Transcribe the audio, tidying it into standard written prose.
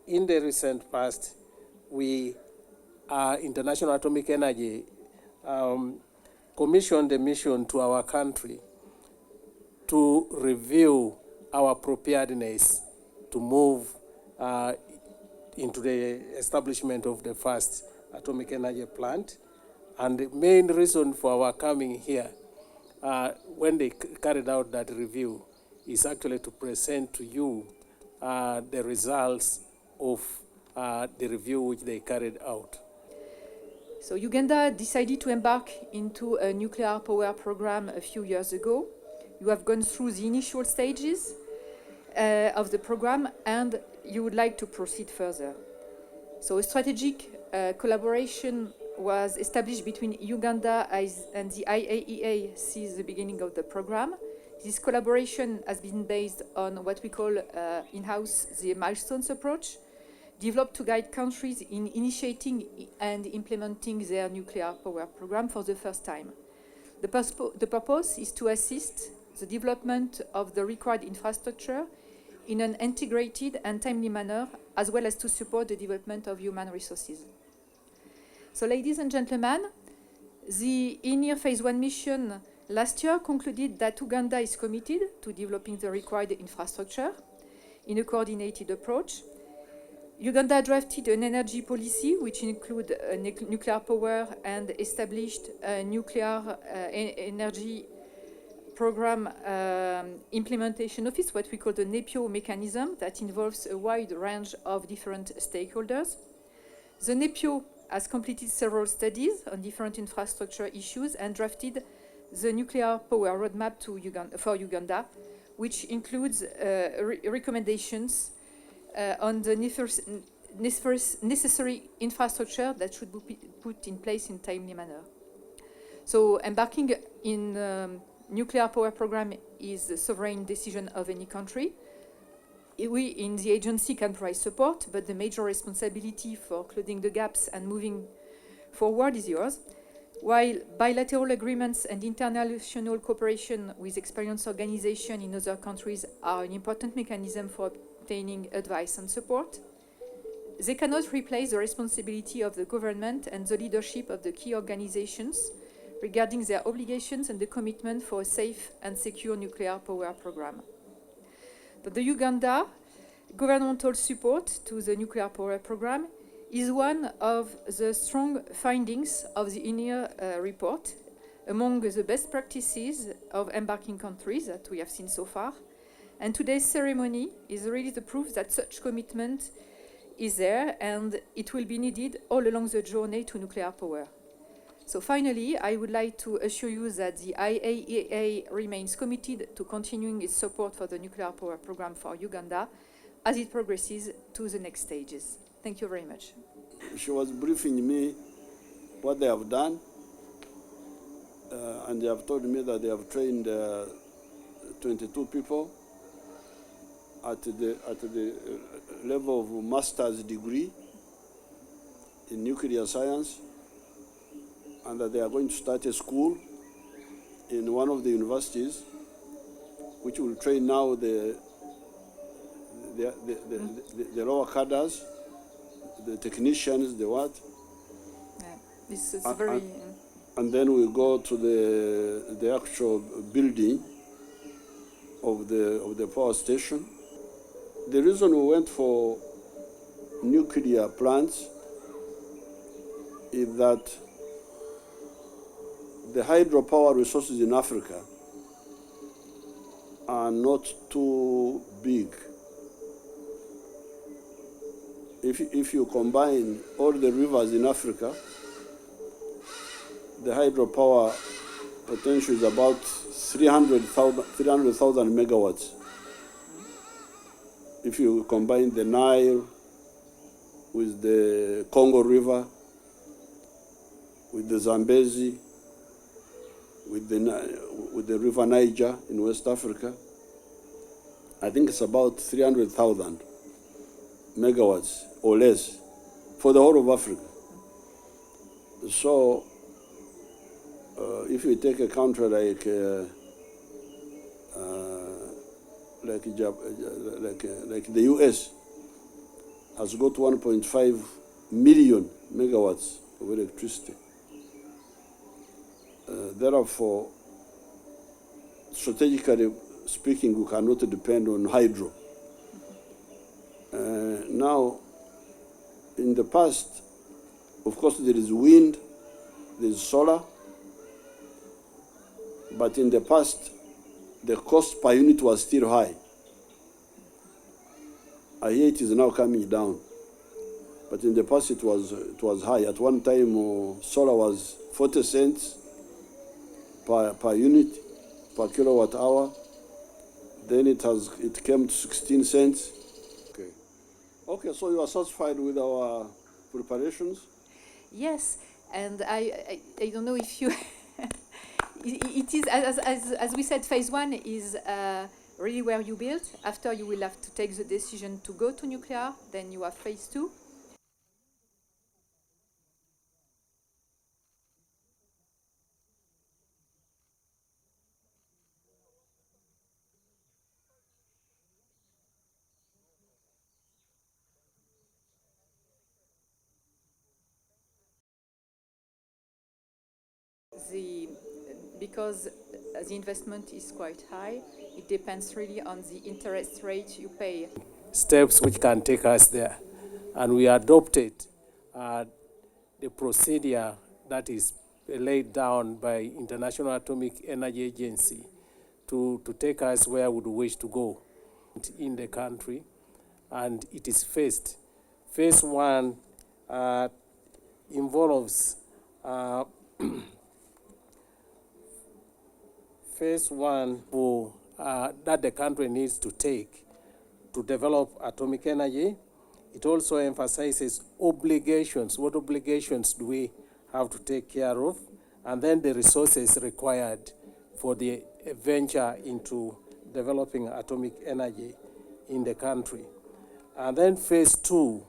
in the recent past, we, International Atomic Energy, commissioned a mission to our country to review our preparedness to move into the establishment of the first atomic energy plant. And the main reason for our coming here, when they carried out that review, is actually to present to you the results of the review which they carried out. So Uganda decided to embark into a nuclear power program a few years ago. You have gone through the initial stages of the program, and you would like to proceed further. So a strategic collaboration was established between Uganda and the IAEA since the beginning of the program. This collaboration has been based on what we call in-house the milestones approach, developed to guide countries in initiating and implementing their nuclear power program for the first time. The purpose is to assist the development of the required infrastructure in an integrated and timely manner, as well as to support the development of human resources. So, ladies and gentlemen, the INIR Phase 1 mission last year concluded that Uganda is committed to developing the required infrastructure in a coordinated approach. Uganda drafted an energy policy which includes nuclear power and established a nuclear energy program implementation office, what we call the NEPIO mechanism, that involves a wide range of different stakeholders. The NEPIO has completed several studies on different infrastructure issues and drafted the nuclear power roadmap for Uganda, which includes recommendations on the necessary infrastructure that should be put in place in a timely manner. So embarking in nuclear power program is the sovereign decision of any country. We in the agency can provide support, but the major responsibility for closing the gaps and moving forward is yours. While bilateral agreements and international cooperation with experienced organizations in other countries are an important mechanism for obtaining advice and support, they cannot replace the responsibility of the government and the leadership of the key organizations regarding their obligations and the commitment for a safe and secure nuclear power program. But the Uganda governmental support to the nuclear power program is one of the strong findings of the INIR report, among the best practices of embarking countries that we have seen so far. And today's ceremony is really the proof that such commitment is there, and it will be needed all along the journey to nuclear power. So finally, I would like to assure you that the IAEA remains committed to continuing its support for the nuclear power program for Uganda as it progresses to the next stages. Thank you very much. She was briefing me what they have done, and they have told me that they have trained 22 people at the level of master's degree in nuclear science, and that they are going to start a school in one of the universities, which will train now the lower cadres, the technicians, the what. Yeah, this is very. And then we go to the actual building of the power station. The reason we went for nuclear plants is that the hydropower resources in Africa are not too big. If you combine all the rivers in Africa, the hydropower potential is about 300,000 megawatts. If you combine the Nile with the Congo River, with the Zambezi, with the River Niger in West Africa, I think it's about 300,000 megawatts or less for the whole of Africa. So if you take a country like the US, has got 1.5 million megawatts of electricity. Therefore, strategically speaking, we cannot depend on hydro. Now, in the past, of course, there is wind, there is solar, but in the past, the cost per unit was still high. I hear it is now coming down, but in the past it was high. At one time, solar was 40 cents per unit, per kilowatt hour. Then it came to 16 cents. Okay, so you are satisfied with our preparations? Yes, and I don't know if you... it is, as we said, phase one is really where you build. After you will have to take the decision to go to nuclear, then you have phase two. Because the investment is quite high, it depends really on the interest rate you pay. Steps which can take us there. And we adopted the procedure that is laid down by International Atomic Energy Agency to take us where we would wish to go in the country. And it is phased. Phase one involves phase one that the country needs to take to develop atomic energy. It also emphasizes obligations. What obligations do we have to take care of? And then the resources required for the venture into developing atomic energy in the country. And then phase two